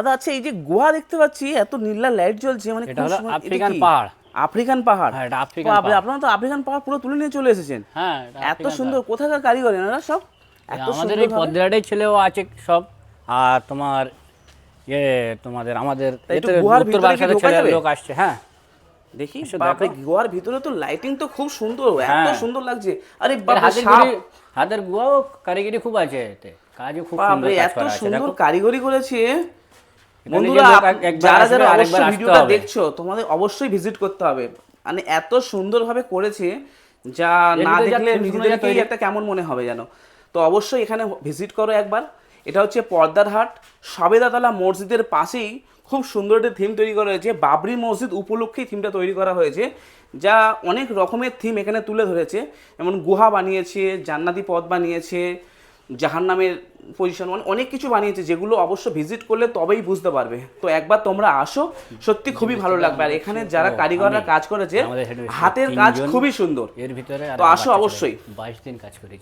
দাদা আচ্ছা, এই যে গুহা দেখতে পাচ্ছি, এত নীলা লাইট জ্বলছে, মানে এটা খুব হলো সুন্দর। এটা আফ্রিকান কি? পাহাড়। আফ্রিকান পাহাড়? হ্যাঁ, এটা তো আফ্রিকান পাহাড়। আপনারা তো আফ্রিকান পাহাড় পুরো তুলে নিয়ে চলে এসেছেন। হ্যাঁ, এটা এত আফ্রিকান সুন্দর, পাহাড়। কোথাকার কারিগর এনারা সব? এত আমাদের সুন্দর এই ভাবে। পদ্মারাটের ছেলেও আছে সব। আর তোমার ইয়ে তোমাদের আমাদের তা একটু এতে গুহার উত্তর ভিতরে কি বারাসাতের ঢোকা ছেলে যাবে? লোক আসছে। হ্যাঁ, দেখি এসো বাপরে, দেখো। গুহার ভিতরে তো লাইটিং তো খুব সুন্দর, এত হ্যাঁ। সুন্দর লাগছে। আরে এর বাপরে, হাতের সাপ! হাতের গুয়াও কারিগরি খুব আছে এতে, কাজও খুব সুন্দর বাপরে, কাজ এত করা আছে সুন্দর দেখো। কারিগরি করেছে। এখানে যে বন্ধুরা, লোক একবার যারা আসবে যারা আরেকবার অবশ্যই আসতে ভিডিওটা হবে। দেখছো, তোমাদের অবশ্যই ভিজিট করতে হবে। মানে এত সুন্দরভাবে করেছে, যা এর না ভিতরে যা দেখলে থিম শুনে যা নিজেদেরকেই তৈরি। একটা কেমন মনে হবে যেন। তো অবশ্যই এখানে ভিজিট করো একবার। এটা হচ্ছে পর্দার হাট, সবেদাতলা মসজিদের পাশেই খুব সুন্দর একটা থিম তৈরি করা হয়েছে। বাবরি মসজিদ উপলক্ষেই থিমটা তৈরি করা হয়েছে, যা অনেক রকমের থিম এখানে তুলে ধরেছে। যেমন গুহা বানিয়েছে, জান্নাতি পথ বানিয়েছে, জাহান্নামের পজিশন, অনেক কিছু বানিয়েছে, যেগুলো অবশ্য ভিজিট করলে তবেই বুঝতে পারবে। তো একবার তোমরা আসো, সত্যি খুবই ভালো লাগবে। আর এখানে যারা কারিগররা কাজ করেছে, আমাদের হেড মিস্ত্রি হাতের কাজ তিনজন, খুবই সুন্দর। এর ভিতরে আর তো একটা আসো বাচ্চা ছেলে, অবশ্যই। 22 দিন কাজ করেছে।